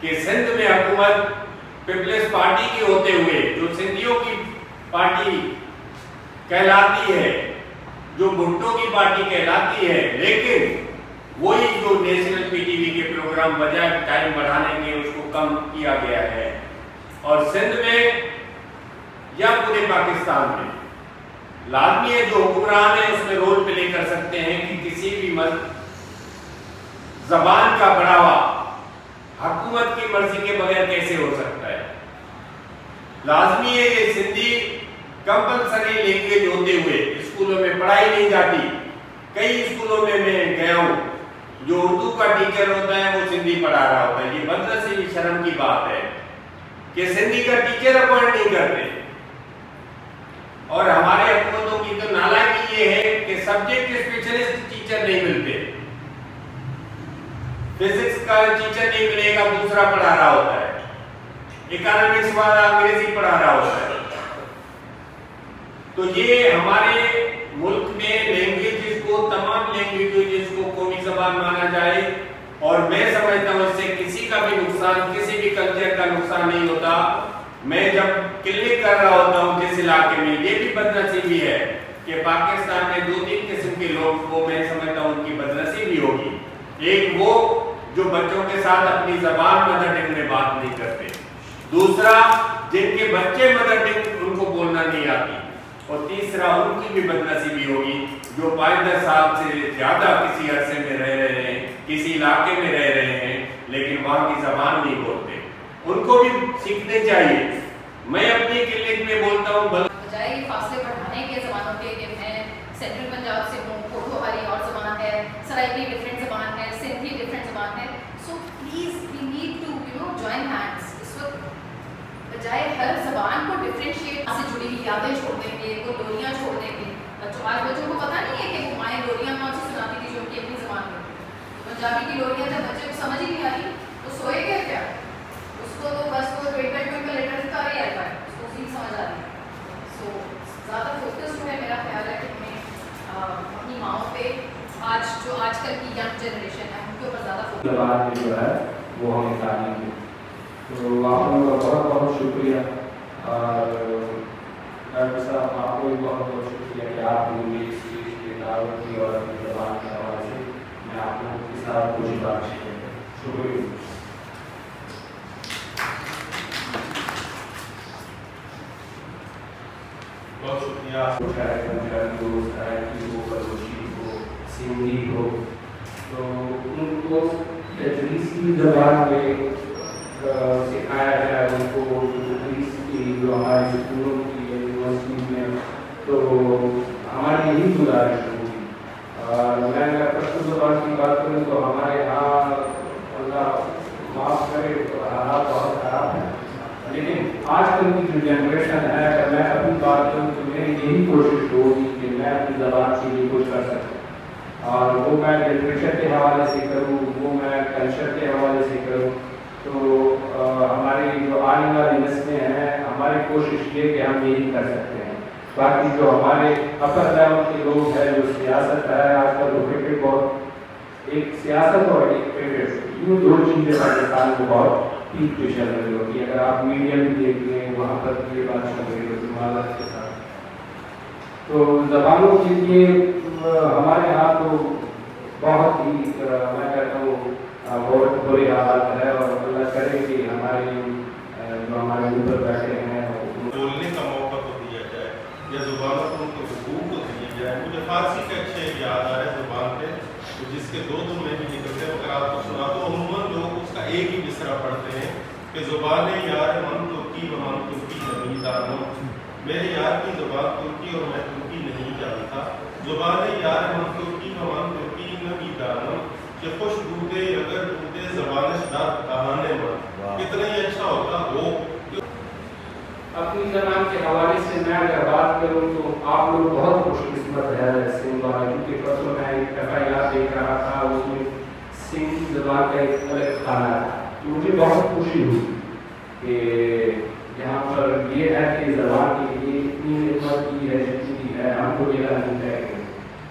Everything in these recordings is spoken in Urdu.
کہ سندھ میں حکومت پیپلز پارٹی کی ہوتے ہوئے جو سندھیوں کی پارٹی کہلاتی ہے، جو بھٹو کی پارٹی کہلاتی ہے، لیکن وہی جو نیشنل پی ٹی وی کے پروگرام بجائے ٹائم بڑھانے کے اس کو کم کیا گیا ہے، اور سندھ میں یا پورے پاکستان میں لازمی ہے جو حکمران ہیں اس میں رول پلے کر سکتے ہیں کہ کسی بھی زبان کا بڑھاوا حکومت کی مرضی کے بغیر کیسے ہو سکتا ہے۔ لازمی ہے یہ سندھی کمپلسری لینگویج ہوتے ہوئے اسکولوں میں پڑھائی نہیں جاتی۔ کئی اسکولوں میں گیا ہوں، جو اردو کا ٹیچر ہوتا ہے وہ سندھی پڑھا رہا ہوتا ہے۔ یہ بدنصیبی شرم کی بات ہے کہ سندھی کا ٹیچر اپوائنٹ نہیں کرتے، اور ہمارے حکومتوں کی تو نالائکی یہ ہے کہ سبجیکٹ اسپیشلسٹ ٹیچر نہیں ملتے۔ فزکس کا ٹیچر نہیں ملے گا، دوسرا پڑھا رہا ہوتا ہے، اکانومکس والا انگریزی پڑھا رہا ہوتا ہے۔ تو یہ ہمارے ملک میں لینگویجز کو، تمام لینگویجز کو قومی زبان مانا جائے، اور میں سمجھتا ہوں اس سے کسی کا بھی نقصان، کسی بھی کلچر کا نقصان نہیں ہوتا۔ میں جب کلنک کر رہا ہوتا ہوں جس علاقے میں، یہ بھی بدنصیبی ہے کہ پاکستان میں 2-3 قسم کے لوگ کو میں سمجھتا ہوں ان کی بدنصیبی ہوگی۔ ایک وہ جو بچوں کے ساتھ اپنی زبان مدر ٹنگ میں بات نہیں کرتے، دوسرا جن کے بچے مدر ٹنگ ان کو بولنا نہیں آتی، اور تیسرا ان کی بھی بدنصیبی ہوگی جو 5-10 سال سے زیادہ کسی عرصے میں رہ رہے ہیں، کسی علاقے میں رہ رہے ہیں، لیکن وہاں کی زبان نہیں بولتے۔ ان کو بھی سیکھنے چاہیے۔ میں اپنی کلینک میں بولتا ہوں بجائے یہ فاصلے بڑھانے کے زبانوں کے کہ میں سینٹرل پنجاب سے ہوں، پوٹھوہاری اور زبان ہے، سرائیکی ڈفرینٹ زبان ہے، سندھی ڈفرینٹ زبان ہے، so please we need to join hands. اس وقت بجائے ہر زبان کو ڈفرینشیٹ سے جڑی ہوئی یادیں چھوڑ دیں گے، وہ لوریاں چھوڑ دیں گے۔ آج بچوں کو پتہ نہیں ہے کہ وہ مائیں لوریاں کون سی سناتی تھی جو ان کی اپنی زبان میں، پنجابی کی لوریاں جب بچے کو سمجھ ہی نہیں آ رہی تو سوئے گا کیا؟ اس کو تو بس وہ ٹوئنکل لیٹر کا ہی آئے گا، اس کو اسی سمجھ آ رہی ہے۔ سو زیادہ فوکس جو ہے میرا خیال ہے کہ ہمیں اپنی ماؤں پہ آج کل کی ینگ جنریشن ہے ان کے اوپر زیادہ فوکس زبان جو ہے وہ ہمیں تعلیم دی۔ تو آپ لوگوں کا بہت بہت شکریہ، اور ڈاکٹر صاحب آپ کو بھی بہت بہت شکریہ کہ آپ نے مجھے اس چیز کی دعوت دی، اور اپنی زبان کے حوالے سے میں آپ لوگوں کے ساتھ کچھ بات شیئر کروں۔ شکریہ۔ بہت شکریہ۔ چاہے پنجابی ہو، سرائیکی ہو، بلوچی ہو، سندھی ہو، تو ان کو تدریسی زبان میں سکھایا جائے، ان کو تدریس کی جو ہمارے اسکولوں کی یونیورسٹی میں، تو ہماری یہی گزارش ہوگی۔ اور میں اگر پشتو زبان کی بات کروں تو ہمارے یہاں اللہ معاف کرے تو حالات بہت خراب ہیں، لیکن آج کل کی جو جنریشن ہے، اگر میں اپنی بات کروں تو میری یہی کوشش ہوگی کہ میں اپنی زبان کے لیے کچھ کر سکوں، اور وہ میں لٹریچر کے حوالے سے کروں، وہ میں کلچر کے حوالے سے کروں۔ تو ہماری جو آنے والی نسلیں ہیں، ہماری کوشش یہ کہ ہم یہی کر سکتے ہیں۔ باقی جو ہمارے اپر لیول کے لوگ ہیں، جو سیاست ہے آج کل وہ کرکٹ بہت، ایک سیاست اور ایک کرکٹ، یہ دو چیزیں پاکستان میں بہت پیک پہ چل رہی ہوتی ہے۔ اگر آپ میڈیا بھی دیکھ لیں وہاں پر یہ بات چل رہی ہوتی ہے مالت کے ساتھ۔ تو زبانوں کے لیے ہمارے یہاں تو بہت ہی میں کہتا ہوں بہت بری حالت ہے، اور اللہ کرے کہ ہمارے جو ہمارے اوپر بیٹھے ہیں بولنے کا موقع تو دیا جائے، یا زبانوں کو ان کے حقوق کو دیا جائے۔ مجھے فارسی کا اچھا یاد آ رہا ہے زبان پہ، جس کے 2 میں بھی نکلتے ہیں، اگر آپ کو سنا تو عموماً لوگ اس کا ایک ہی مصرع پڑھتے ہیں کہ زبان یار من ترکی و من ترکی نہیں دانم، میرے یار کی زبان ترکی اور میں ترکی نہیں جانتا، زبان یار من ترکی و من ترکی نہیں دانم کہ خوش دودے اگر دودے زبانش دار کہانے من، کتنا ہی اچھا ہوتا وہ۔ اپنی زبان کے حوالے سے میں اگر بات کروں تو آپ لوگ بہت خوش قسمت ہے سندھ والے، کیونکہ پرسوں میں ایک FIR دیکھ رہا تھا، اس میں سندھ زبان کا ایک الگ کھانا تھا، تو مجھے بہت خوشی ہوئی کہ یہاں پر یہ ہے کہ زبان کے لیے اتنی خدمت کی ہے جتنی ہے، ہم کو یہ نہیں ہے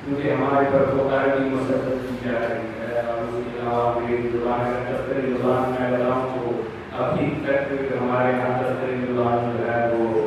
کیونکہ ہمارے پر فوقار کی مسرت کی جا رہی ہے، اور اس کے علاوہ میری زبان اگر چلتے زبان میں بتاؤں تو ابھی تک ہمارے یہاں تک جو ہے وہ